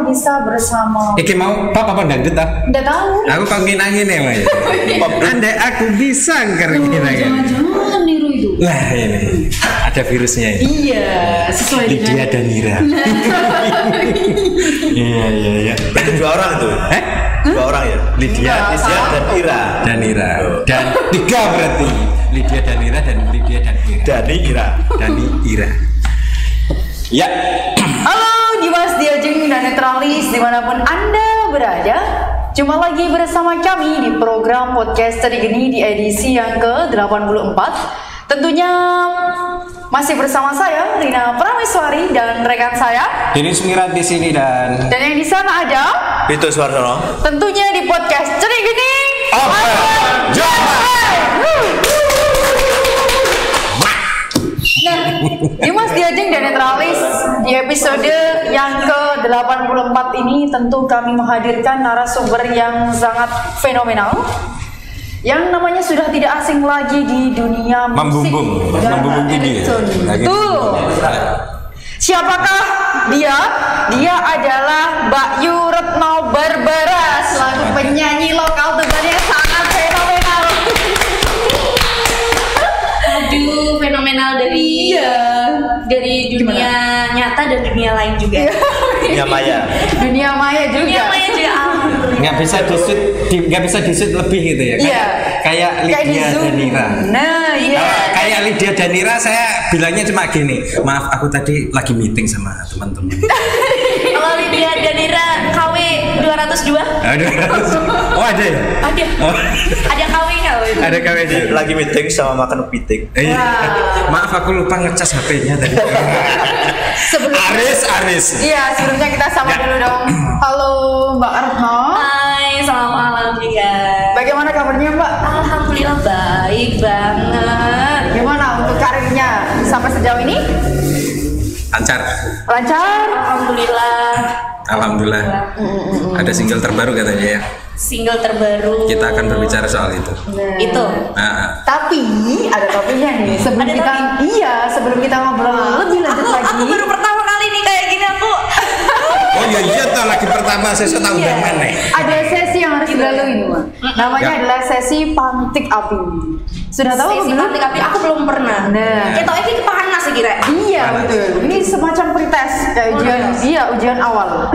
bisa bersama. Iki mau pop apa dangdut ah? Nggak tahu. Aku kok ngina-ngina ya, Mas. Andai aku bisa ngina-ngina. Jangan niru itu. Wah, ini ada virusnya ini. Iya, sesuai dengan Lydia Danira. Iya. Itu 2 orang tuh. 2 orang ya. Lydia dan Ira. Danira. Dan 3 berarti. Lydia Danira dan Lydia Danira. Dani Ira. Ya. Halo Dimas Diajeng dan Netralis dimanapun Anda berada. Jumpa lagi bersama kami di program podcast Tadi Geni di edisi yang ke-84. Tentunya masih bersama saya Rina Prameswari dan rekan saya Denny Sumirat di sini dan yang di sana ada Vito Suwarsono. tentunya di podcast Tadi Geni. Nah, Dimas Diajeng dan Netralis di episode yang ke-84 ini tentu kami menghadirkan narasumber yang sangat fenomenal yang namanya sudah tidak asing lagi di dunia musik dan gigi. elektronik. Tuh. Siapakah dia? Dia adalah Mbak Yu Retno Barbara selaku penyanyi lokal tugasnya sangat fenomenal. Aduh, fenomenal dari dunia nyata dan dunia lain juga. Dunia maya. Dunia maya juga. Dunia maya juga. nggak bisa disut lebih gitu ya. Iya. Kayak Lydia Danira. Nah, iya. Kayak Lydia Danira saya bilangnya cuma gini, maaf aku tadi lagi meeting sama teman-teman. Kalau Lydia Danira KW 202. Aduh. Oh ada ya? Ada. Oh. Ada KW nggak? Ada KWJ. Lagi meeting sama makan pitik. Iya. Maaf aku lupa ngecas HP-nya tadi. Aris. Iya, sebelumnya kita sama dulu dong. Halo Mbak Retno. Hai, selamat malam juga. Bagaimana kabarnya Mbak? Alhamdulillah baik banget. Gimana untuk karirnya sampai sejauh ini? Lancar. Alhamdulillah. Ada single terbaru katanya ya. Single terbaru. Kita akan berbicara soal itu. Itu. Nah, Tapi ada topiknya nih. Sebelum kita ngobrol lebih lanjut lagi. Aku baru pertama kali nih kayak gini aku. oh iya toh lagi pertama saya tahu Iya. udah mana. Ada sesi yang harus dilalui nih, Mbak. Namanya Ya. adalah sesi pantik api. Sudah tahu Sesi belum? pantik api aku belum pernah. Nah. Kita ini panas sih kira. Iya betul. Ini semacam pretest kayak ujian awal.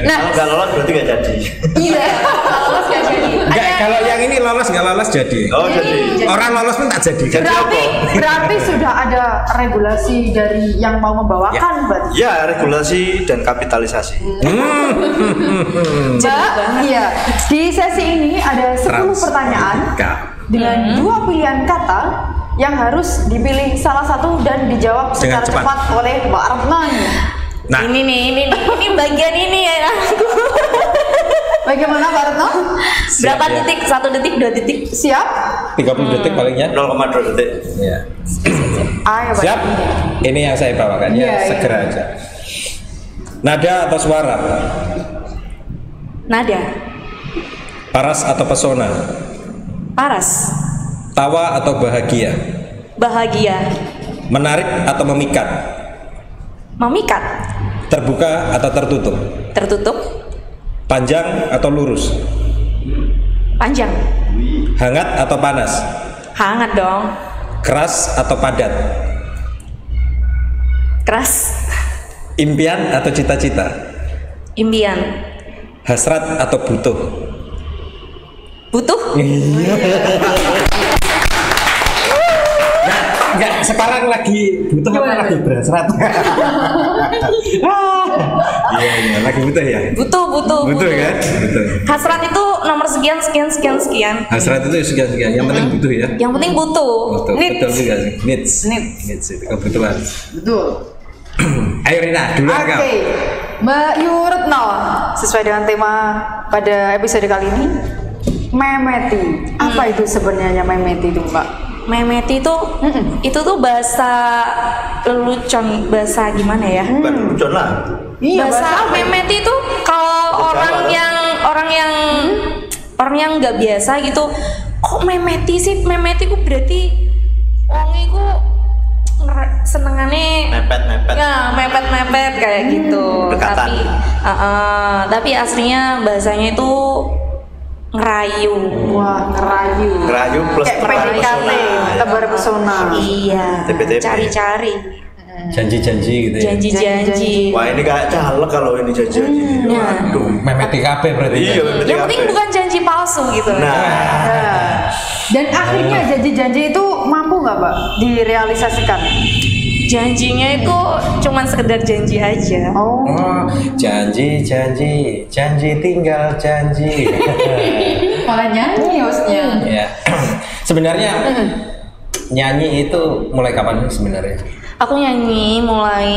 Nah, Kalau nggak lolos berarti nggak jadi. iya. Lolos nggak jadi. Enggak, kalau yang ini lolos nggak lolos jadi. Oh jadi. Orang lolos pun tak jadi. Jadi apa? Berarti sudah ada regulasi dari yang mau membawakan, berarti. Ya regulasi dan kapitalisasi. Mbak, iya. Di sesi ini ada 10 pertanyaan dengan 2 pilihan kata yang harus dipilih salah satu dan dijawab Dengan secara cepat. cepat oleh Mbak Retno. Nah, Ini bagian ini ya. Bagaimana Mbak Retno? Berapa ya. detik? 1 detik, 2 detik. Siap? 30 detik palingnya. 0,2 detik. Iya. Ayo, Mbak. Siap? Ini yang saya bawakan ya, Iya. segera aja. Nada atau suara? Nada. Paras atau pesona? Paras. Tawa atau bahagia? Bahagia. Menarik atau memikat? Memikat. Terbuka atau tertutup? Tertutup. Panjang atau lurus? Panjang. Hangat atau panas? Hangat dong. Keras atau padat? Keras. Impian atau cita-cita? Impian. Hasrat atau butuh? Butuh. Enggak, sekarang lagi butuh apa lagi berhasrat? Iya, lagi butuh ya? Butuh. Butuh kan? Butuh. Hasrat itu nomor sekian. Hasrat itu sekian-sekian, yang penting butuh ya? Yang penting butuh. Betul, Needs. betul juga sih. Needs itu kebutuhan. Betul. Ayo Rina, dulu Oke. kau. Mbak Yu Retno, sesuai dengan tema pada episode kali ini, memeti. Apa itu sebenarnya memeti itu, Mbak? Memeti itu tuh bahasa lelucon, bahasa gimana ya? Bukan lucu lah. Iya, Bahasa bahasa apa? memeti itu kalau orang yang nggak biasa gitu, kok memeti sih? Memeti ku berarti wong iku senengannya Mepet-mepet. ya mepet kayak gitu. Dekatan. Tapi aslinya bahasanya itu ngerayu. Wah, ngerayu. Ngerayu plus Kayak tebar PDKT, pesona. tebar pesona. Iya. TP-TP. Cari-cari. Janji-janji gitu ya. Janji-janji. Wah ini kayak caleg kalau ini janji-janji. Ya. Waduh. Memeti kabeh berarti. Iya, memeti Yang penting kabeh. bukan janji palsu gitu. Nah, Nah, dan akhirnya janji-janji itu mampu nggak, Mbak, direalisasikan? Janjinya itu cuman sekedar janji aja. Oh, Oh, janji tinggal janji. malah nyanyi hostnya. Ya. Sebenarnya nyanyi itu mulai kapan sih sebenarnya? Aku nyanyi mulai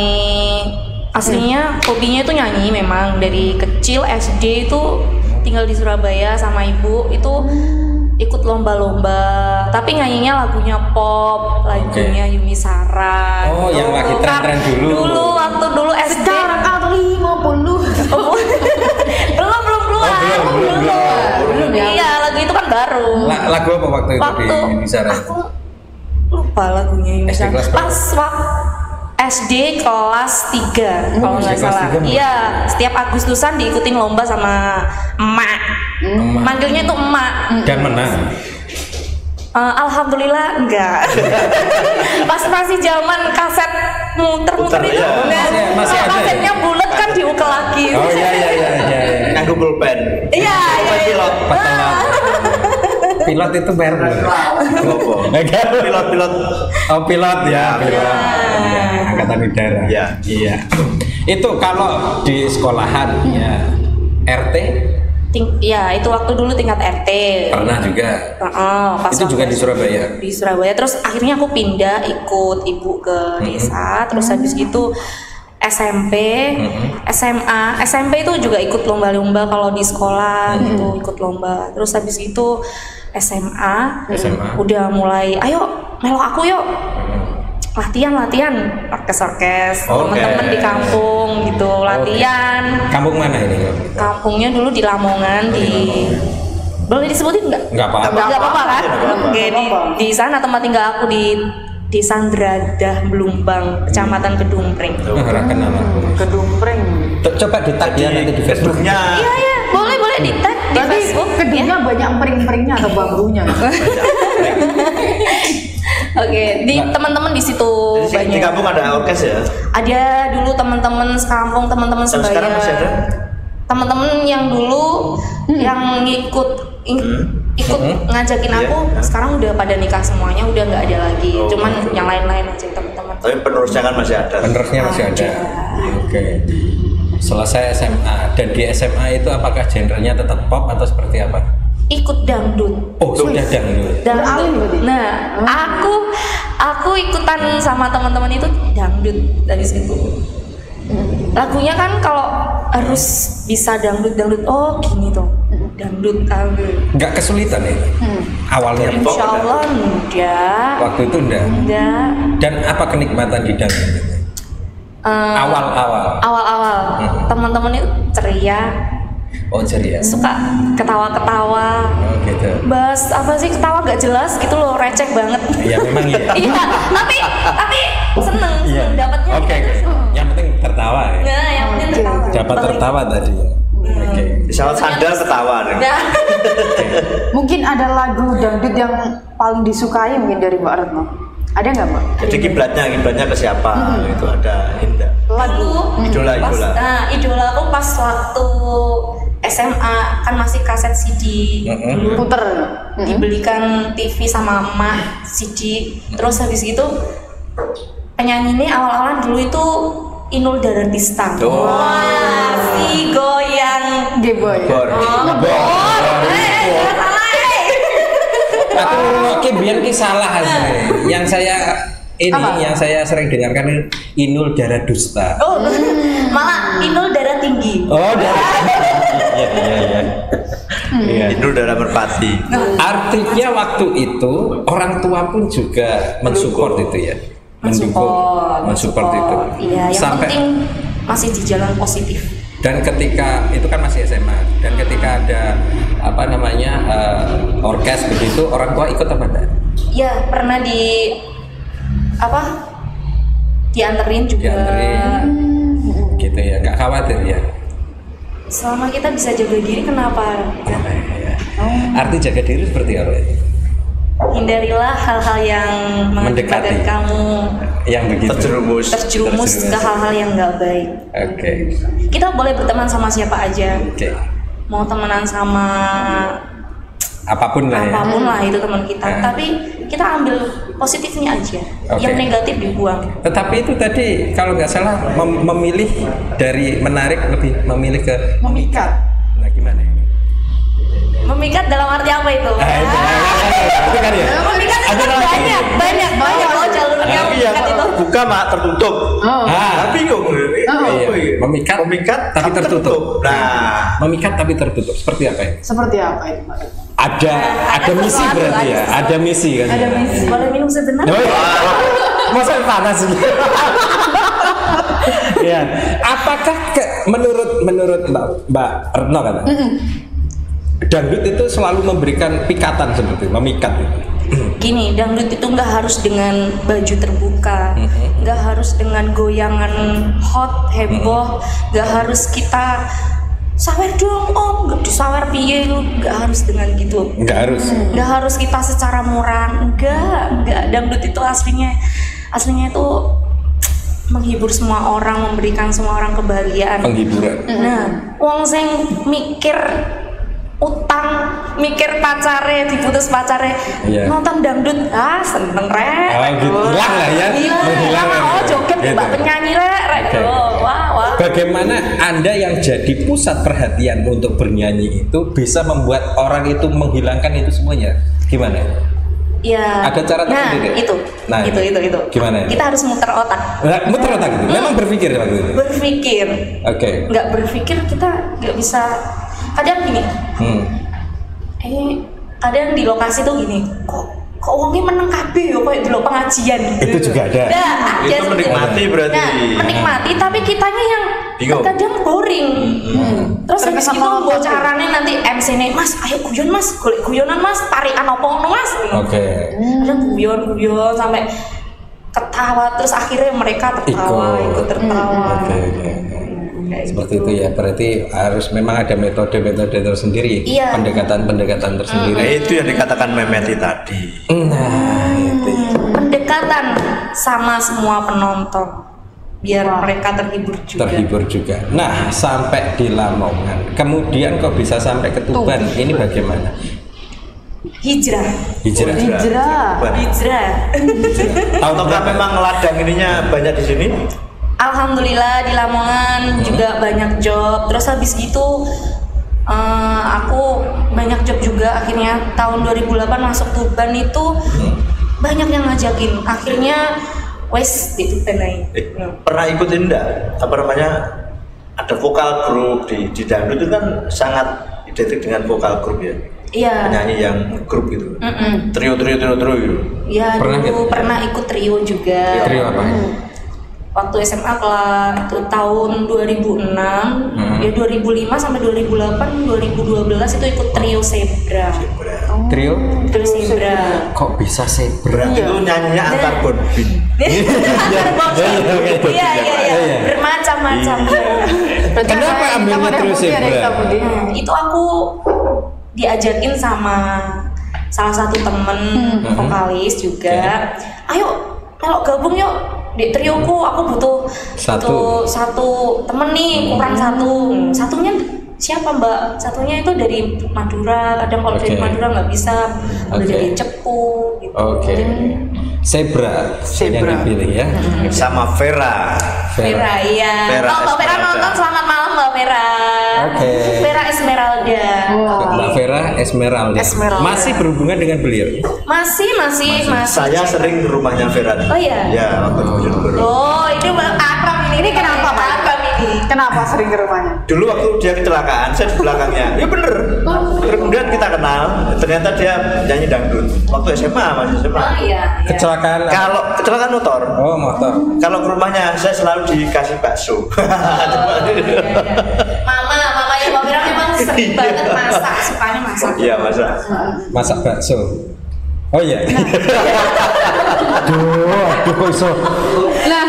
aslinya hobinya itu nyanyi memang dari kecil SD itu tinggal di Surabaya sama ibu itu ikut lomba-lomba tapi nyanyinya lagunya pop, lagunya Yuni Sara. Oh, yang lagi tren-tren dulu. Dulu waktu dulu SD. Sekarang aku 50. belum keluar. Belum ya? Iya, lagu itu kan baru. Lagu apa waktu itu di Indonesia? aku lupa lagunya Yuni SD Sara. kelas berapa? Pas SD kelas 3 kalau SD nggak kelas salah. 3 mulai. Iya, setiap Agustusan diikutin lomba sama emak. Emak. Manggilnya tuh emak. Dan menang. Alhamdulillah enggak. Pas masih zaman kaset muter-muter Putar, itu. ya. Nah, Masih ada ya? kasetnya bulat kan diukel lagi. Oh iya. nganggo pulpen. Iya. Pilot. Pilot itu merek. Apa? Pilot. Oh, pilot ya, pilot. Ya, Angkatan Udara. Ya. Iya. Itu kalau di sekolahan ya RT Ya, itu waktu dulu tingkat RT. pernah juga. Pas Itu juga waktu di Surabaya. Di Surabaya. Terus akhirnya aku pindah ikut ibu ke desa. Terus habis gitu SMP, SMA, SMP itu juga ikut lomba-lomba kalau di sekolah gitu ikut lomba. Terus habis itu SMA, udah mulai, ayo melok aku yuk. Latihan orkes Oke. teman-teman di kampung gitu latihan. Kampung mana ini? Kampungnya dulu di Lamongan boleh disebutin nggak? Enggak apa-apa. Nggak apa-apa kan? Oke, apa-apa. di sana tempat tinggal aku di Desa Ndradah Blumbang, Kecamatan Kedungpring. Raken nama. Kedumpreng. Coba di-tag ya nanti di Facebook. Gedungnya Iya, boleh di tag di Berarti Facebook. kedungnya Ya. banyak empring-empringnya atau bambunya. Oke, di teman-teman di situ di banyak. kampung ada orkes ya. Ada dulu teman-teman sekampung, teman-teman Dan sebaya. sekarang masih ada. Teman-teman yang dulu yang ikut ngajakin aku Iya. sekarang udah pada nikah semuanya, udah nggak ada lagi. Oh, Cuman gitu. yang lain-lain aja teman-teman. Tapi penerusnya kan masih ada. Penerusnya masih ada. Oke. Selesai SMA dan di SMA itu apakah genrenya tetap pop atau seperti apa? Ikut dangdut. Oh, sudah dangdut. Beralih berarti? Nah, aku ikutan sama teman-teman itu dangdut dari situ. Lagunya kan kalau harus bisa dangdut, oh gini tuh. Dangdut. Nggak kesulitan itu. Awalnya pop. Insya Allah enggak. Waktu itu enggak. Enggak. Dan apa kenikmatan di dangdut itu? Awal-awal. Awal-awal teman-teman itu ceria, Oh, ceria. suka ketawa-ketawa. Oh, gitu. Bahas apa sih ketawa gak jelas gitu loh, receh banget. Ya memang iya. Iya, tapi seneng dapatnya. Oke. Yang penting tertawa ya. Nah, yang penting tertawa. Dapat tertawa tadi ya. Oke. Misal sandal ketawa nih. Nah, Mungkin ada lagu dangdut yang paling disukai mungkin dari Mbak Retno. Ada nggak, Mbak? Jadi kiblatnya ke siapa? Itu ada indah. dulu Idola. idola aku pas waktu SMA kan masih kaset CD dulu Puter. dibelikan TV sama emak CD. Terus habis gitu penyanyi ini awal-awalan dulu itu Inul Daratista. Oh. Wah, si goyang. G-boy. Bor. Jangan salah. Aku biar salah asli. Yang saya sering dengarkan Inul Daratista. Oh, malah Inul darah tinggi. Oh, iya. Inul Dara Merpati. Artinya waktu itu orang tua pun juga mensupport itu ya. Mensupport itu. Iya, yang penting masih di jalan positif. Dan ketika itu kan masih SMA dan ketika ada orkes begitu orang tua ikut apa enggak? Ya pernah di dianterin juga. Gitu ya, nggak khawatir ya. Selama kita bisa jaga diri, kenapa? Arti jaga diri seperti apa itu? Hindarilah hal-hal yang mengakibatkan kamu yang begitu terjerumus ke hal-hal yang nggak baik. Oke. Kita boleh berteman sama siapa aja. Oke. Mau temenan sama apapun lah itu teman kita. Tapi kita ambil positifnya aja. Yang negatif dibuang. Tetapi itu tadi kalau nggak salah memilih dari menarik lebih memilih ke Memikat. Nah gimana ini? Memikat dalam arti apa itu? Itu kan ya. Memikat itu banyak loh jalurnya memikat itu. Buka mak tertutup. Bingung. Memikat tapi tertutup. Nah, memikat tapi tertutup. Seperti apa ya? Seperti apa itu, Pak? Ada misi berarti ya. Ada misi kan. Ada misi. Boleh minum sebentar? Masa panas gitu. Ya. Apakah menurut Mbak Retno kan? Dangdut itu selalu memberikan pikatan seperti memikat itu. Gini, dangdut itu nggak harus dengan baju terbuka, nggak harus dengan goyangan hot heboh, nggak harus kita sawer dong om, nggak disawer piye lu, nggak harus dengan gitu. Nggak harus kita secara murah, nggak. Dangdut itu aslinya itu menghibur semua orang, memberikan semua orang kebahagiaan. Penghiburan. Nah, wong sing mikir utang, mikir pacare, diputus pacare, nonton dangdut, seneng rek. Gitu. Hilang lah ya. Hilang. Joget mbak penyanyi rek. Wah. Bagaimana Anda yang jadi pusat perhatian untuk bernyanyi itu bisa membuat orang itu menghilangkan itu semuanya? Gimana? Ya. Ada cara tersendiri. Itu. Gimana? Kita harus muter otak. Muter otak itu. Memang berpikir waktu itu. Berpikir. Oke. Nggak berpikir kita nggak bisa. Kadang gini. Kadang di lokasi tuh gini. Kok wongnya meneng kabeh yo kayak dulu pengajian gitu. Itu juga ada. Itu menikmati berarti. Nah, menikmati tapi kitanya yang kadang boring. Terus habis itu bocarannya nanti MC-nya, "Mas, ayo guyon Mas, golek guyonan Mas, tarikan opo ngono Mas." Oke. Ada guyon sampai ketawa terus akhirnya mereka tertawa, ikut tertawa. Oke. Seperti itu ya, berarti harus memang ada metode-metode tersendiri, pendekatan tersendiri. Nah, itu yang dikatakan memeti tadi. Nah, itu. Pendekatan sama semua penonton biar mereka terhibur juga. Nah, sampai di Lamongan, kemudian kok bisa sampai ke Tuban? Ini bagaimana? Hijrah. Tahu memang ladang ininya banyak di sini? Alhamdulillah di Lamongan juga banyak job. Terus habis gitu aku banyak job juga. Akhirnya tahun 2008 masuk Tuban itu banyak yang ngajakin. Akhirnya wes di Tuban aja. Pernah ikutin enggak? Ada vokal grup di dangdut itu kan sangat identik dengan vokal grup ya. Iya. Penyanyi yang grup gitu. Trio gitu. Iya, pernah ikut trio juga. Trio apa? Waktu SMA itu tahun 2006, ya 2005 sampai 2008, 2012 itu ikut trio Zebra. Trio Zebra. Kok bisa Zebra? Itu nyanyinya antar bonbin. Iya. Bermacam-macam. Kenapa ambilnya trio Zebra? Itu aku diajakin sama salah satu temen vokalis juga. Ayo melok gabung yuk di trioku, aku butuh satu temen nih, kurang satunya siapa mbak? Satunya itu dari Madura, kadang kalau dari Madura nggak bisa, udah dari Cepu gitu. Zebra yang dipilih ya. Sama Vera, iya. Mbak Vera nonton, selamat malam Mbak Vera. Vera Esmeralda. Mbak Vera Esmeralda. Masih berhubungan dengan beliau? Masih. Saya sering ke rumahnya Vera. Oh iya. Ya, waktu di Bojonegoro. Oh, ini akrab ini. Ini kenapa Pak? Akrab ini. Kenapa sering ke rumahnya? Dulu waktu dia kecelakaan, saya di belakangnya. Ya bener. Kemudian kita kenal. Ternyata dia nyanyi dangdut. Waktu SMA masih SMA. Oh iya. Kecelakaan? Kalau kecelakaan motor. Oh, motor. Kalau ke rumahnya saya selalu dikasih bakso. Mama ya Mbak Vera memang sering banget masak, sukanya masak. Iya, masak. Masak bakso. Oh iya. Aduh, iso. Nah,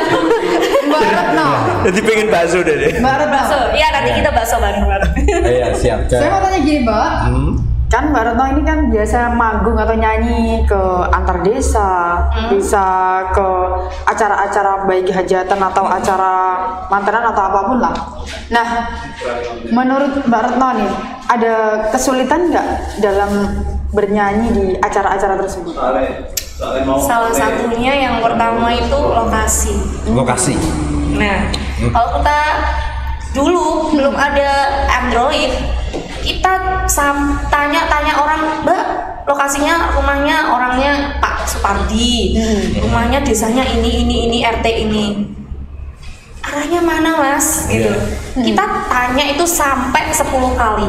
Jadi pengen bakso deh. Mbak Retno. Bakso. Iya, nanti kita bakso bareng-bareng. Iya, siap. Saya mau tanya gini, Mbak. Kan Mbak Retno ini kan biasa manggung atau nyanyi ke antar desa, bisa ke acara-acara baik hajatan atau acara mantenan atau apapun lah. Nah, menurut Mbak Retno nih, ada kesulitan nggak dalam bernyanyi di acara-acara tersebut? Salah satunya yang pertama itu lokasi. Lokasi. Nah, kalau kita dulu belum ada Android, kita tanya-tanya orang, Mbak, lokasinya rumahnya orangnya Pak Supardi, rumahnya desanya ini RT ini, arahnya mana Mas? Gitu. Kita tanya itu sampai 10 kali.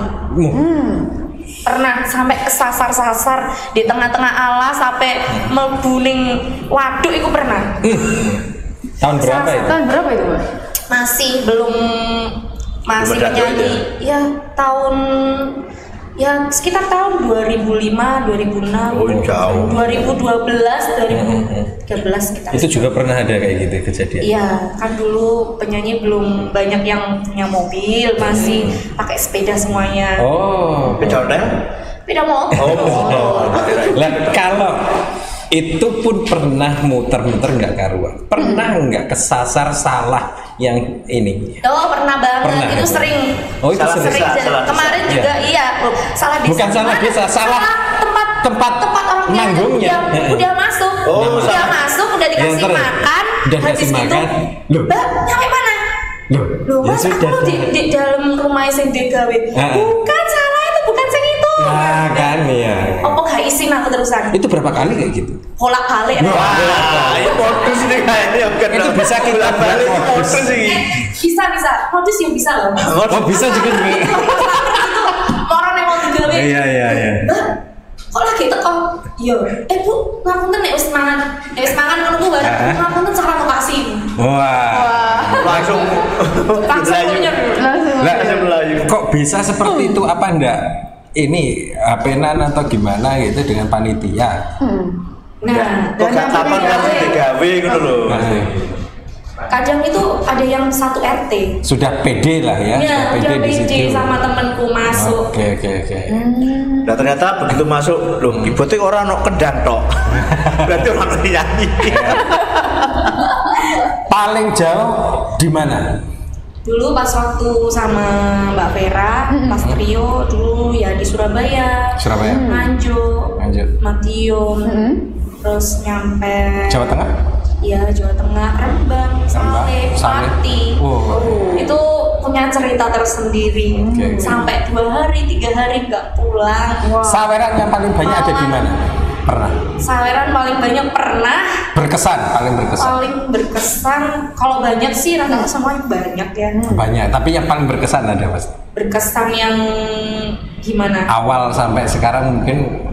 Pernah sampai kesasar-sasar di tengah-tengah alas sampai melbuning waduk itu pernah. Tahun berapa itu? Tahun berapa itu, Mbak? Masih menyanyi ya tahun ya sekitar tahun 2005 2006 jauh. 2012 2013 kita Itu juga pernah ada kayak gitu kejadian. iya kan dulu penyanyi belum banyak yang punya mobil, masih pakai sepeda semuanya. Oh. Beda Motor. Lah kalau itu pun pernah muter-muter nggak karuan, pernah nggak kesasar salah yang ini? Oh pernah banget, Pernah, itu ya? sering. Oh itu Salah sering. desa, salah Kemarin desa. juga iya, salah desa. Bukan salah Mana? desa, salah tempat orang manggungnya. udah masuk, Oh, udah salah. masuk, udah dikasih terus. makan, Udah habis dikasih itu, makan. Loh. Mbak, nyampe mana? Loh, Loh, ya Mas, sudah. aku di dalam rumah sing digawe. Bukan salah itu, bukan sing itu. Nah kan ya. Apa gak izin aku terusan? Itu berapa kali kayak gitu? Bolak-balik. Wah, ini modus ini kayaknya bukan. Itu bisa kita balik buat modus. modus ini. Bisa. Modus yang bisa loh. Oh bisa juga. Orang yang mau digawe. Iya. Mbak, kok lagi teko? Yo, Bu, ngapunten nek wis mangan. Nek wis mangan ngono ku bareng. Ngapunten salah lokasi. Wah. Langsung Langsung Langsung melayu. Kok bisa seperti itu? Apa enggak? Ini HP-nan atau gimana gitu dengan panitia? Nah, Kok gak kapan langsung digawe gitu loh. kadang itu ada yang satu RT. Sudah pede lah ya, Ya, sudah udah pede di pede situ. sama temanku masuk. Oke. Nah ternyata begitu masuk, loh ibutik orang no kendang tok. Berarti orang nyanyi. Paling jauh di mana? Dulu pas waktu sama Mbak Vera, pas trio dulu ya di Surabaya, Surabaya. Nganjuk, Madiun, terus nyampe Jawa Tengah? ya Jawa Tengah, Rembang, Saleh, Saleh. Pati. Oh. Itu punya cerita tersendiri. Oke. Sampai 2 hari, 3 hari nggak pulang. Saweran yang paling banyak ada di mana? Pernah. Saweran paling banyak pernah. Paling berkesan. Paling berkesan. Kalau banyak sih rata-rata semuanya banyak ya. Banyak, tapi yang paling berkesan ada Mas. Berkesan yang gimana? Awal sampai sekarang mungkin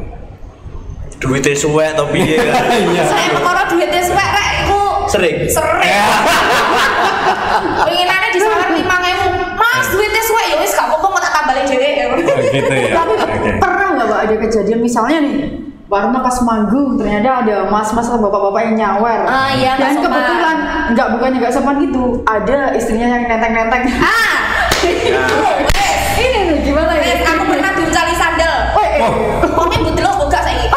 Duitnya suwe atau piye kan? Saya perkara duitnya suwek rek iku Sering. Pengenane disawer 5.000. Mas duitnya suwek ya wis gak apa-apa kok tak tambali dhewe. gitu ya. Tapi Oke. pernah nggak Mbak ada kejadian misalnya nih, Warna pas manggung ternyata ada mas-mas atau bapak-bapak yang nyawer. Ah, iya, dan nggak sopan. kebetulan bukannya nggak sopan gitu, ada istrinya yang nenteng-nenteng. Ini nih gimana ya? Aku pernah dicali sandal. Pokoknya butuh lo buka saiki.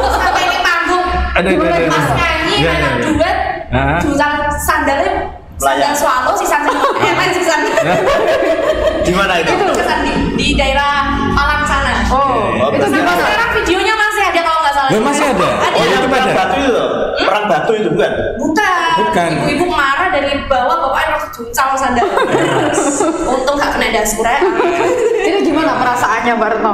Sampai ini panggung. Pas nyanyi memang duet. Ducal sandalnya sandal swallow si sandal si sandal. Di mana itu? Di daerah Malang sana. Itu Sampai gimana? sekarang videonya masih ada kalau nggak salah. Loh, masih ada? Ada. Oh, yang Itu perang ada? batu itu loh. Perang batu itu bukan? Bukan. Ibu-ibu marah dari bawah, bapaknya langsung ducal sandal. Untung nggak kena dashboard ya. Itu gimana perasaannya Mbak Retno?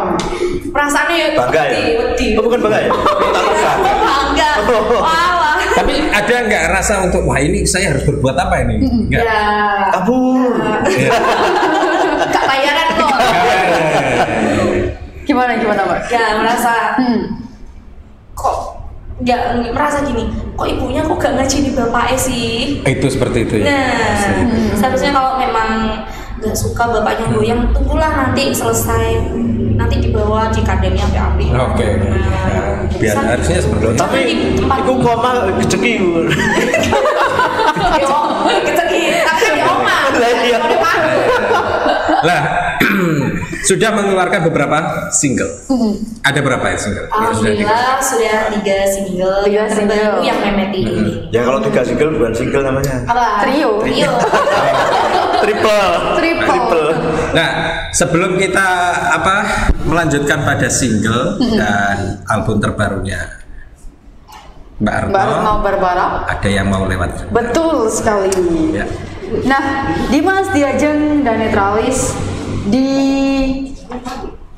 Perasaannya ya Bangga ya? wedi. Oh, bukan bangga ya? Takut bangga. Bangga. Wah. Tapi ada nggak rasa untuk wah ini saya harus berbuat apa ini? Nggak. Ya. Kabur. Gak bayaran kok. Gimana Mbak? Ya merasa kok ya merasa gini, kok ibunya kok gak ngajini bapaknya sih? Itu seperti itu ya. Nah, seharusnya kalau memang gak suka bapaknya goyang, tunggulah nanti selesai, nanti dibawa di kandangnya sampai api. Oke. Biar harusnya seperti itu. Tapi iku koma keceki. Yo, kecekit. Lah, sudah mengeluarkan beberapa single. Ada berapa ya single? Alhamdulillah sudah 3 single. Tiga Yang terbaru single. yang Memeti ini. Ya kalau 3 single bukan single namanya. Apa? Trio. Triple. Nah, sebelum kita melanjutkan pada single dan album terbarunya Mbak Retno, Mbak Retno Barbara. ada yang mau lewat. Betul sekali. Ya. Nah, Dimas Diajeng dan Netralis di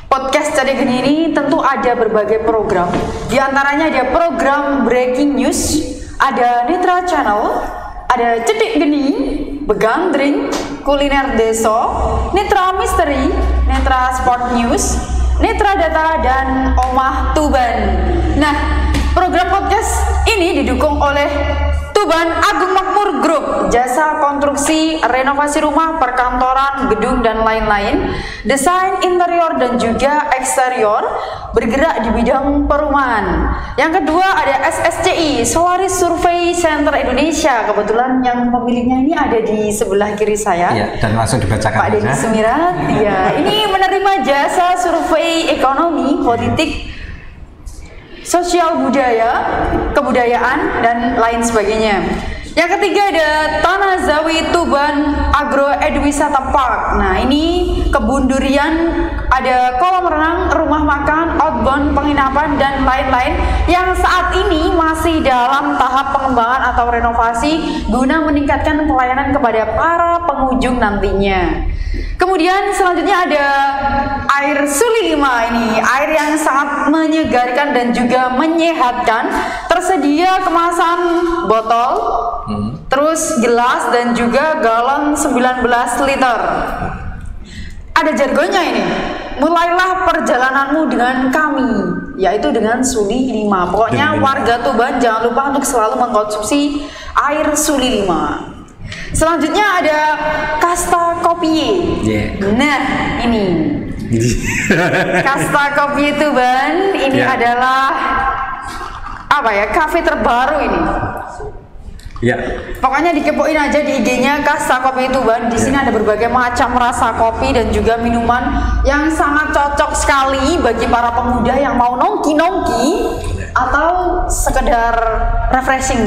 podcast Cari Geni ini tentu ada berbagai program. Di antaranya ada program Breaking News, ada Netra Channel, ada Cedik Geni, Begandring, Kuliner Deso, Netra Misteri, Netra Sport News, Netra Data, dan Omah Tuban. Nah, program podcast ini didukung oleh Tuban Agung Makmur Group, jasa konstruksi, renovasi rumah, perkantoran, gedung, dan lain-lain, desain interior dan juga eksterior, bergerak di bidang perumahan. Yang kedua ada SSCI, Solaris Survey Center Indonesia. Kebetulan yang pemiliknya ini ada di sebelah kiri saya. Ya, dan langsung dibacakan Pak Deddy saja. Sumirat. Ya, ini menerima jasa survei ekonomi, politik, sosial budaya, kebudayaan, dan lain sebagainya. Yang ketiga ada Tanah Zawi Tuban Agro Edwisata Park. Nah, ini kebun durian, ada kolam renang, rumah makan, outbound, penginapan, dan lain-lain yang saat ini masih dalam tahap pengembangan atau renovasi guna meningkatkan pelayanan kepada para pengunjung nantinya. Kemudian selanjutnya ada air Suli 5 ini, air yang sangat menyegarkan dan juga menyehatkan. Tersedia kemasan botol, terus gelas, dan juga galon 19 liter. Ada jargonnya ini. Mulailah perjalananmu dengan kami, yaitu dengan Suli 5. Pokoknya warga Tuban jangan lupa untuk selalu mengkonsumsi air Suli 5. Selanjutnya ada Kasta Kopi. Yeah. Nah, ini Kasta Kopi Tuban ini adalah kafe terbaru ini. Ya. Pokoknya dikepoin aja di IG-nya Kasta Kopi Tuban. Di sini ada berbagai macam rasa kopi dan juga minuman yang sangat cocok sekali bagi para pemuda yang mau nongki-nongki atau sekedar refreshing.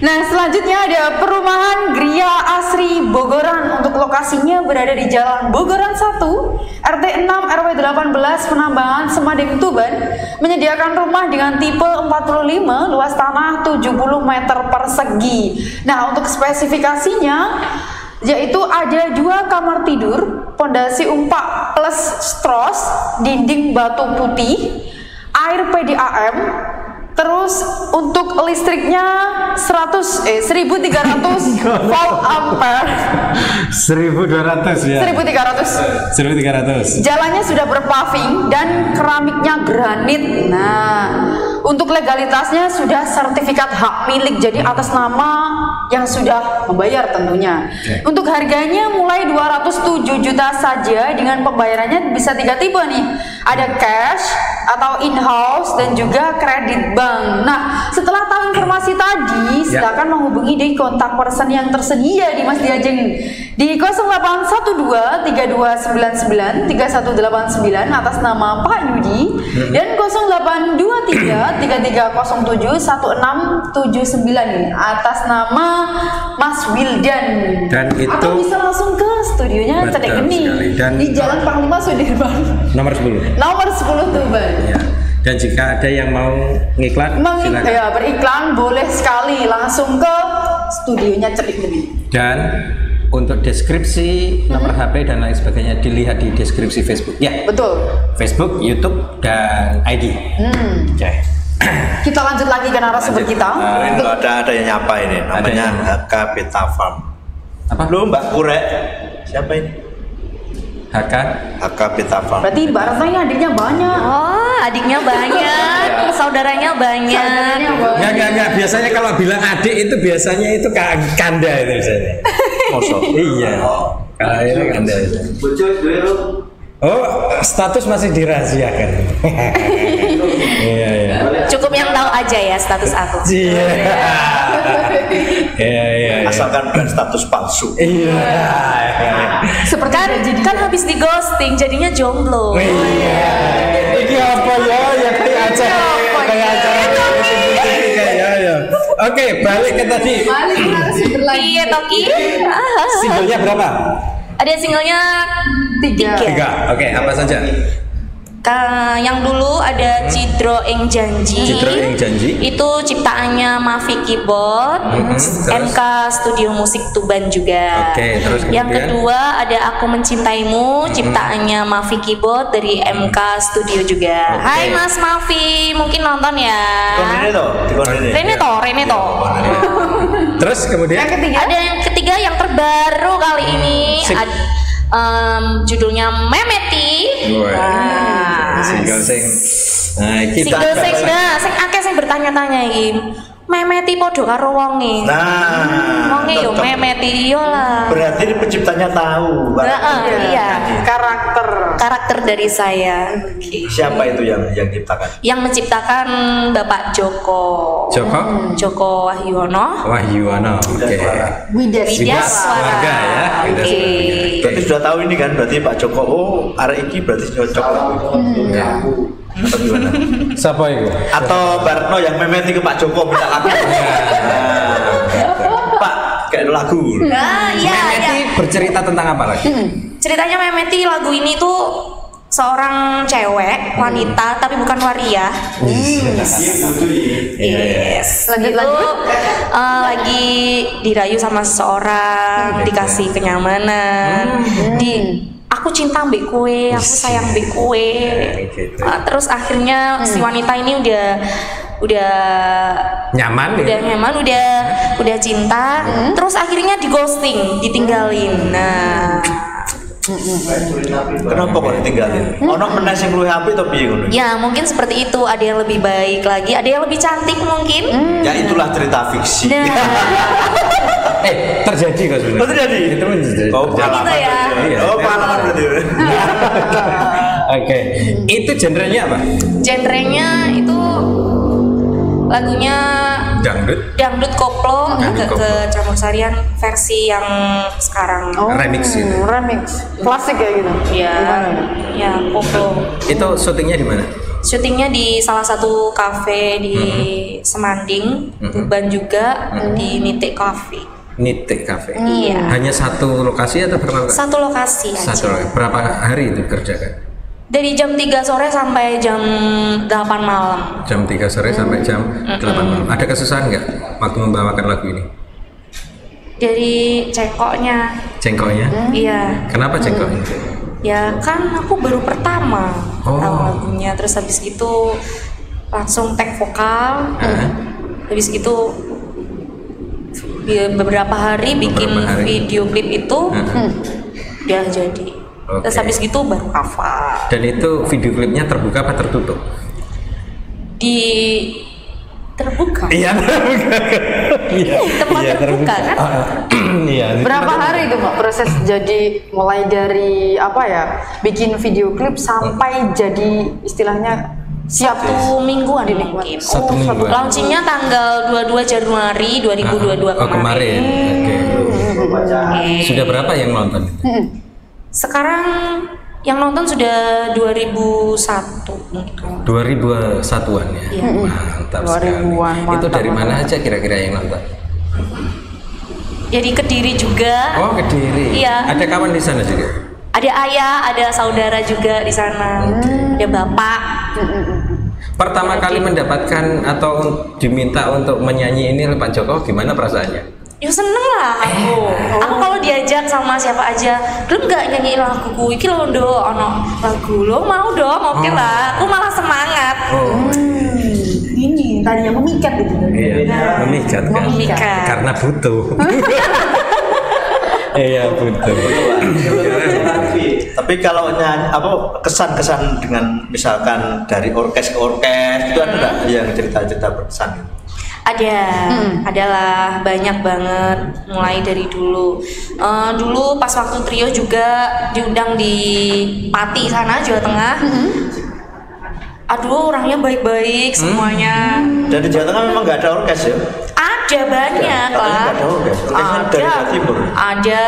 Nah, selanjutnya ada perumahan Gria Asri Bogoran. Untuk lokasinya berada di Jalan Bogoran 1, RT 6 RW 18 Penambangan Semading Tuban, menyediakan rumah dengan tipe 45, luas tanah 70 meter persegi. Nah, untuk spesifikasinya yaitu ada 2 kamar tidur, pondasi umpak plus stros, dinding batu putih, air PDAM. Terus untuk listriknya 1300 volt ampere. 1200 ya. 1300. Jalannya sudah berpaving dan keramiknya granit. Nah, untuk legalitasnya sudah sertifikat hak milik, jadi atas nama yang sudah membayar tentunya. Untuk harganya mulai 207 juta saja, dengan pembayarannya bisa 3 tipe nih. Ada cash atau in-house dan juga kredit bank. Nah, setelah tahu informasi tadi, silakan menghubungi di kontak person yang tersedia di Mas Diajeng di 0812 3299 3189 atas nama Pak Yudi dan 0823 3307 1679 atas nama Mas Wildan. Dan itu atau bisa langsung ke studionya Cedik Geni di Jalan Panglima Sudirman nomor 10. nomor 10 Tuban. Ya. Dan jika ada yang mau ngiklan, silakan. Ya, beriklan boleh sekali langsung ke studionya Cedik Geni. Dan untuk deskripsi nomor HP dan lain sebagainya dilihat di deskripsi Facebook ya. Betul. Facebook, YouTube, dan ID. Oke. Kita lanjut lagi ke narasumber kita. Itu ada yang nyapa ini, namanya HK Beta Farm. Apa? Lu Mbak Kurek, siapa ini? HK Beta Farm. Berarti Mbak Retno ini adiknya banyak. Oh, adiknya banyak, saudaranya banyak. Enggak. Biasanya kalau bilang adik itu biasanya itu kanda itu biasanya. Mosok. Iya. Kalau ini kanda itu. Oh, status masih dirahasiakan. Iya. Cukup yang tahu aja ya status aku. Iya. Iya. Asalkan bukan status palsu. Iya. Seperti Kan habis di ghosting jadinya jomblo. Iya. Ini apa ya? Ya kayak acara ya. Oke, balik ke tadi. Balik narasumber lagi. Iya Toki. Singlenya berapa? Ada singlenya 3. Oke, apa saja? Yang dulu ada Cidro Ing Janji. Cidro Ing Janji. Itu ciptaannya Mavi Keyboard, terus? MK Studio Musik Tuban juga. Oke, terus Yang kemudian? kedua ada Aku Mencintaimu, ciptaannya Mavi Keyboard dari MK Studio juga. Oke. Hai Mas Mavi, mungkin nonton ya. Rene toh. Terus kemudian? Yang ketiga. Ada yang ketiga yang terbaru kali ini. Sip. Judulnya Memeti. Single sing. Nah, kita Single sing akeh sing bertanya-tanya iki. Memeti podo karo wonge. Nah, Wonge yo cocok. memeti yo lah. Berarti ini penciptanya tahu. Iya. Karakter dari saya. Siapa itu yang ciptakan? Yang menciptakan Bapak Joko Wahyono. Wahyono. Oke. Widas. Widas Suara. Warga ya. Widas Oke. Warga. Berarti sudah tahu ini kan, berarti Pak Joko, arek iki berarti cocok. Ya. Atau gimana? Siapa itu? Atau Barno yang memeti ke Pak Joko minta lagu. Pak, kayak lagu. Iya. Memeti bercerita tentang apa lagi? Ceritanya Memeti lagu ini tuh seorang cewek wanita tapi bukan waria. Yes. Lanjut. Lagi dirayu sama seseorang, dikasih kenyamanan. Aku cinta mbek kue, aku sayang mbek kue. Gitu. Terus akhirnya si wanita ini udah Nyaman udah ya? nyaman, udah cinta, terus akhirnya di ghosting, ditinggalin. Nah, Kenapa kok ditinggalin? Ono meneh sing luwih apik to piye ngono? ya mungkin seperti itu. Ada yang lebih baik lagi, ada yang lebih cantik mungkin. Ya itulah cerita fiksi. Nah, Terjadi kok sebenarnya. Oh, terjadi? Itu menjadi. Oh, pengalaman. Gitu ya. Iya. Oh, pengalaman berarti. Oke. Itu genrenya apa? genrenya itu lagunya dangdut koplo, agak koplo. ke campur sarian versi yang sekarang. Remix gitu. Remix. Klasik kayak gitu. Ya, ya koplo. Itu syutingnya di mana? Syutingnya di salah satu kafe di Semanding, Tuban juga, di Nitik Cafe. Nitik Cafe. Iya. Hanya satu lokasi atau berapa? Satu lokasi aja. Satu lokasi. Berapa hari itu kerjakan? Dari jam 3 sore sampai jam 8 malam. Jam 3 sore sampai jam 8 malam. Ada kesusahan nggak waktu membawakan lagu ini? Dari cengkoknya. Cengkoknya? Iya. Kenapa cengkoknya? Ya kan aku baru pertama Oh. tahu lagunya, terus habis gitu langsung tag vokal. Habis gitu beberapa hari bikin Beberapa hari. video klip itu udah jadi. Oke. Terus habis gitu baru hafal. Dan itu video klipnya terbuka apa tertutup? Di terbuka. Iya terbuka. Tempat terbuka kan? Iya. Berapa hari itu Mbak proses jadi mulai dari apa ya bikin video klip sampai jadi istilahnya siap 1 mingguan dinikmati. mungkin. Satu mingguan. Launchingnya tanggal 22 Januari 2022 Oh kemarin. Oke. Sudah berapa yang nonton? Sekarang yang nonton sudah 2001 mungkin. 2001-an ya. Iya. Mantap 2000-an, sekali. Itu mantap, dari mana aja kira-kira yang nonton? Jadi Kediri juga. Oh, Kediri. Iya. Ada kawan di sana juga? Ada ayah, ada saudara juga di sana. Ada bapak. Pertama kali mendapatkan atau diminta untuk menyanyi ini oleh Pak Joko, gimana perasaannya? Ya seneng lah aku. Aku kalau diajak sama siapa aja, belum nggak nyanyiin laguku. Iki lo do, ono lagu lo mau dong, oke lah. Aku malah semangat. Oh, Ini tadinya memikat gitu. iya, memikat kan? Memikat. Karena butuh. Iya butuh. Tapi kalau kesan-kesan dengan misalkan dari orkes ke orkes itu ada nggak yang cerita-cerita berkesan? Adalah banyak banget, mulai dari dulu. Dulu pas waktu trio juga diundang di Pati sana, Jawa Tengah. Aduh, orangnya baik-baik semuanya. Dan di Jawa Tengah memang nggak ada orkes ya? Ada banyak lah. Dari Jawa Timur. Ada.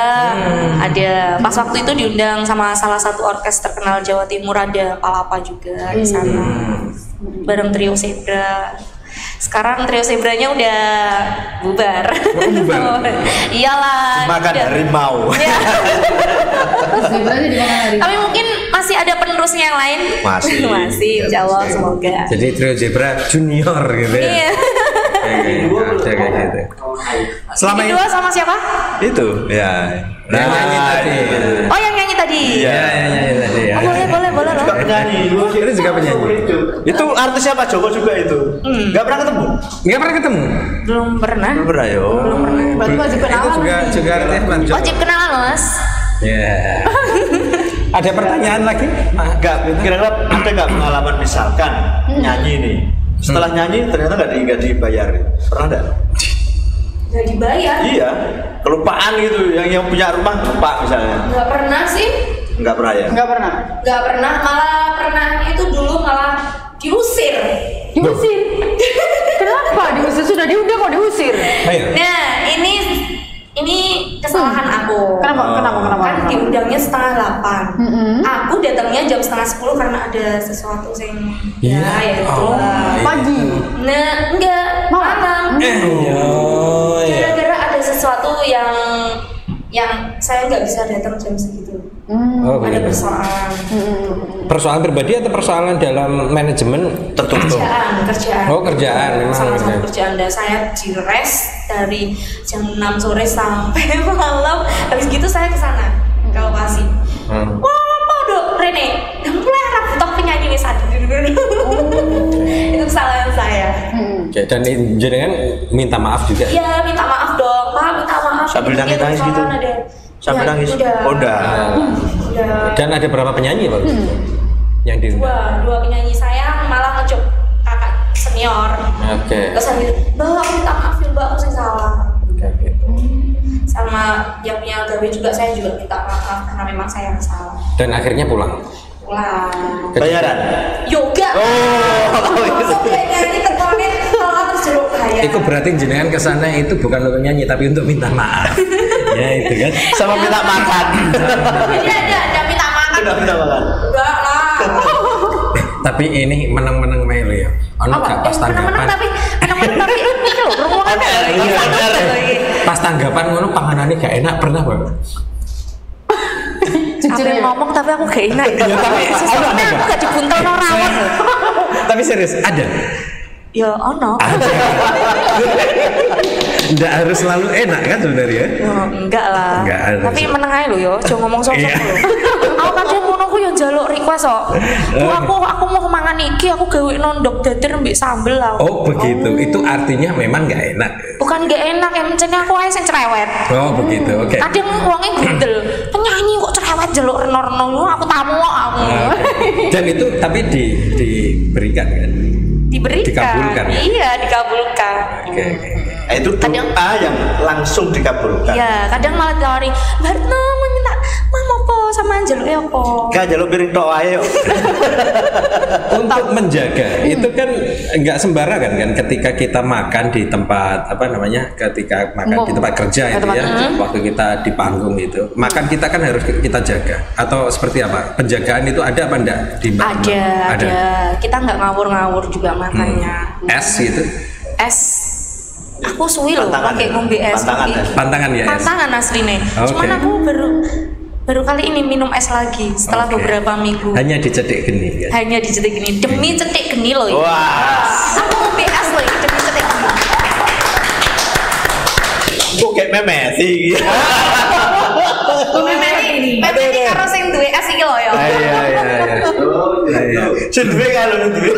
Pas waktu itu diundang sama salah satu orkes terkenal Jawa Timur, ada Palapa juga di sana. Bareng Trio Zebra. Sekarang Trio Zebranya udah bubar. Iyalah. Makan harimau. Ya. Sebenarnya dimakan hari. Tapi mungkin masih ada penerusnya yang lain. Masih. Insya Allah, semoga. Jadi Trio Zebra Junior gitu ya. Iya. Ada kayak gitu. Selama ini Kedua sama siapa? Itu. Ya. yang nyanyi tadi. Oh, yang nyanyi tadi. Iya, yang nyanyi tadi ya. Oh, boleh loh. Penyanyi. Itu juga penyanyi. Itu artisnya Pak Joko juga itu. Nggak pernah ketemu. Nggak pernah ketemu. Belum pernah. Belum pernah yo. Berarti wajib Itu kenalan. juga artis Bang Joko. Wajib kenalan, Mas. Ya. Ada pertanyaan lagi? Nggak. Kira-kira ada nggak pengalaman misalkan nyanyi nih. Setelah nyanyi ternyata nggak dibayar. Pernah nggak? Nggak dibayar. Iya. Kelupaan gitu. Yang punya rumah lupa misalnya. Nggak pernah sih. Nggak pernah ya. Nggak pernah. Nggak pernah. Malah pernahnya itu dulu malah diusir. Diusir. Kenapa diusir? Sudah diundang kok diusir. Ayo. Nah, ini kesalahan aku. Kenapa? Kan diundangnya 7:30. Aku datangnya jam 9:30 karena ada sesuatu yang Iya. ya itu Oh, lah. Pagi. Nah, enggak, malam. Gara-gara ada sesuatu yang saya nggak bisa datang jam segitu. Oh, Ada begitu. persoalan. Persoalan pribadi atau persoalan dalam manajemen tertutup? Kerjaan. Oh, kerjaan, memang Sama-sama kerjaan. kerjaan. Dan saya di rest dari jam 6 sore sampai malam. Habis gitu saya ke sana ke lokasi. Wah, dok, Rene, udah mulai harap tok penyanyi wis ada. Itu kesalahan saya. Oke, dan jenengan minta maaf juga. Iya, minta maaf dong, Pak, minta maaf. Sambil Ini nangis-nangis gitu? kesalahan ada. Sampai Ya, nangis. Udah. Oh, udah. Udah. Dan ada berapa penyanyi Pak? Yang diundang? Dua penyanyi saya malah ngejok kakak senior. Oke. Terus sambil, Mbak, aku minta maaf ya, Mbak, aku sih salah. Oke, gitu. Sama yang punya gawe juga saya juga minta maaf karena memang saya yang salah. Dan akhirnya pulang. Bayaran. Yoga. Masuk kayak nyanyi terkonek kalau terus jeruk bayar. Itu berarti jenengan ke sana itu bukan untuk nyanyi tapi untuk minta maaf. Ya itu kan. Sama minta makan. Ada minta makan. Udah minta makan. Enggak lah. Tapi ini menang-menang melo ya. Ono gak pas tanggapan? Menang-menang tapi ini loh ruangan. Pas tanggapan ngono panganane gak enak pernah Bang? Aku Jujur ya. ngomong tapi aku gak enak. Ya, tapi Soalnya aku gak dibuntel no rawon loh. Tapi serius ada. Ya ono. Nggak harus selalu enak kan sebenarnya. Enggak lah. Enggak ada. Tapi meneng ae lho ya, aja ngomong sok-sok Iya. lho. Aku kadang ngono ku yo njaluk request kok. Bu, aku mau mangan iki, aku gawe nondok dader mbek sambel lah. Oh begitu. Itu artinya memang nggak enak. Bukan gak enak, ya mencene aku ae sing cerewet. Oh begitu. Oke. Kadang wonge gundel. Penyanyi kok cerewet njaluk renor-renor, aku tamu kok aku. Dan itu tapi diberikan kan? Diberikan. Dikabulkan, ya? Iya, dikabulkan. Oke. Nah, itu doa yang langsung dikabulkan. Iya, kadang malah ditawari, "Mbak Retno mau minta mau apa sama njaluk ya apa?" Gak jalur piring tok ae yuk. Untuk menjaga itu kan nggak sembarangan kan ketika kita makan di tempat apa namanya ketika makan di tempat kerja itu ya waktu kita di panggung itu makan kita kan harus kita jaga atau seperti apa penjagaan itu ada apa enggak di Mbak? Ada. Kita nggak ngawur-ngawur juga makannya. Es gitu Es. Aku suwi loh Pantangan pakai ya? ngombe es. Pantangan ya? pantangan ya es. Pantangan aslinya. Oke. Cuman aku baru kali ini minum es lagi setelah Oke. beberapa minggu. Hanya dicedik gini ya. Hanya dicetik gini demi cetik geni loh. Wah. Aku ngombe es loh ini demi cetik geni. Kok kayak memeti gitu. Memeti karo sing duwe es iki lho ya. Iya. Sedih kalau duwe.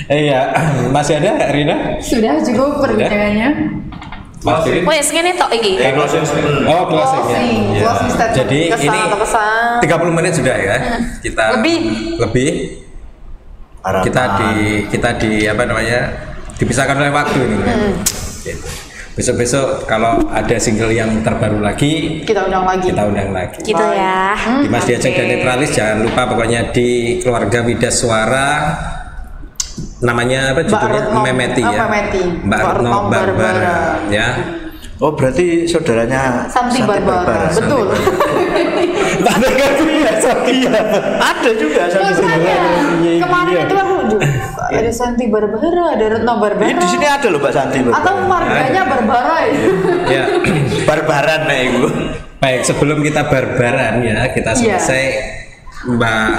Iya, masih ada Rina? Sudah cukup perbincangannya. Masih. Wes ngene tok iki. Closing statement. Oh, closing ya. Ya. Closing statement. Jadi Kesan ini atau pesan? 30 menit sudah ya. Kita lebih Harapan. kita di apa namanya? Dipisahkan oleh waktu ini. Gitu. Besok-besok kalau ada single yang terbaru lagi, Kita undang lagi. kita undang lagi. Gitu ya. Di Mas Diajeng dan Netralis jangan lupa pokoknya di Keluarga Widas Suara namanya apa judulnya? Memeti ya. Mbak Retno Barbara ya. Oh berarti saudaranya Santi Barbara. Betul. Ada juga Santi Barbara. Kemarin itu aku juga ada Santi Barbara, ada Retno Barbara. Di sini ada loh Mbak Santi Barbara. Atau marganya Barbara itu. Ya. Barbaran nih Ibu. Baik, sebelum kita barbaran ya, kita selesai Mbak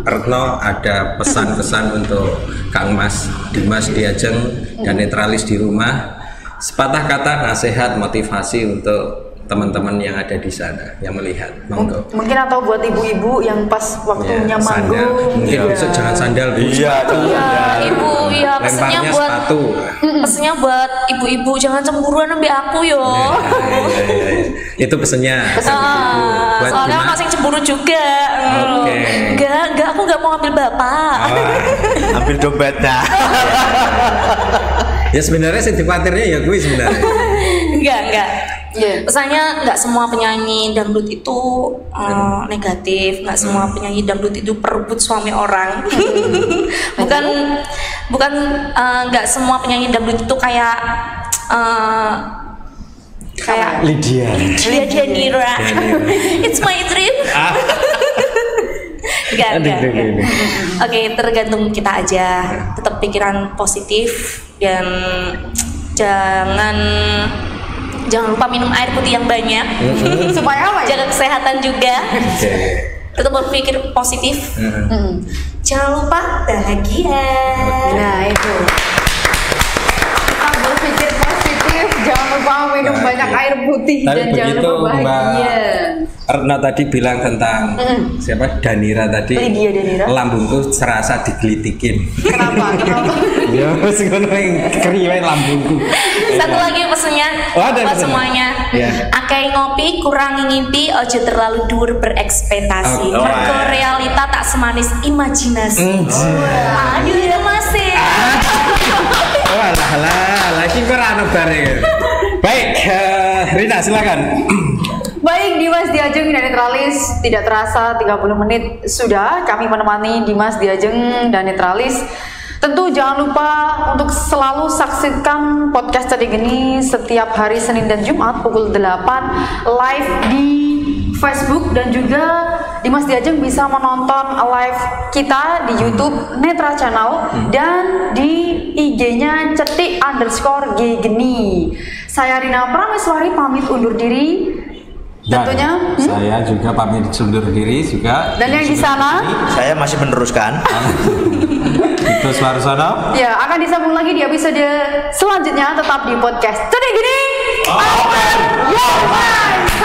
Retno ada pesan-pesan untuk Kang Mas Dimas Diajeng dan netralis di rumah. Sepatah kata nasihat motivasi untuk teman-teman yang ada di sana yang melihat, monggo. Mungkin atau buat ibu-ibu yang pas waktunya manggung. Mungkin besok jangan sandal. Iya, ibu ya pesennya Lemparnya buat sepatu. pesennya buat ibu-ibu jangan cemburuan ambil aku yo. Itu pesennya. Buat Soalnya Dimas. masih cemburu juga. Oke. Enggak, aku nggak mau ambil bapak. ambil dompetnya. Ya sebenarnya sih dikhawatirnya ya gue sebenarnya. Enggak. Iya. Pesannya nggak semua penyanyi dangdut itu negatif, nggak semua penyanyi dangdut itu perebut suami orang. bukan nggak semua penyanyi dangdut itu kayak Lydia Danira. It's my dream. Enggak. Oke, tergantung kita aja. Tetap pikiran positif dan jangan lupa minum air putih yang banyak. Supaya apa ya? Jaga kesehatan juga. Tetap berpikir positif. Jangan lupa bahagia. Nah itu. Kita berpikir positif, jangan lupa minum banyak air putih Tapi dan jangan begitu lupa bahagia. Retno tadi bilang tentang siapa Danira tadi. Lydia Danira. Lambungku serasa digelitikin. Kenapa? Ya wis ngono kriwe lambungku. Satu lagi pesennya ada buat pesennya. semuanya. Ya. Akai ngopi, kurangi ngimpi, ojo terlalu dhuwur berekspektasi. Oh. Mergo realita tak semanis imajinasi. Aduh ya masih. Walah, lagi ora ono bareng. Baik, Rina silakan. Baik, Dimas Diajeng dan Netralis, tidak terasa 30 menit sudah kami menemani Dimas Diajeng dan Netralis. Tentu jangan lupa untuk selalu saksikan podcast Tadi Geni setiap hari Senin dan Jumat pukul 8 live di Facebook, dan juga Dimas Diajeng bisa menonton live kita di YouTube Netra Channel dan di IG-nya cetik_G-Geni. Saya Rina Prameswari pamit undur diri. Tentunya saya juga pamit undur diri juga. Dan yang di sana Saya masih meneruskan. Itu Suarsono. ya akan disambung lagi di episode selanjutnya, tetap di podcast Tadi Gini. Open your mind.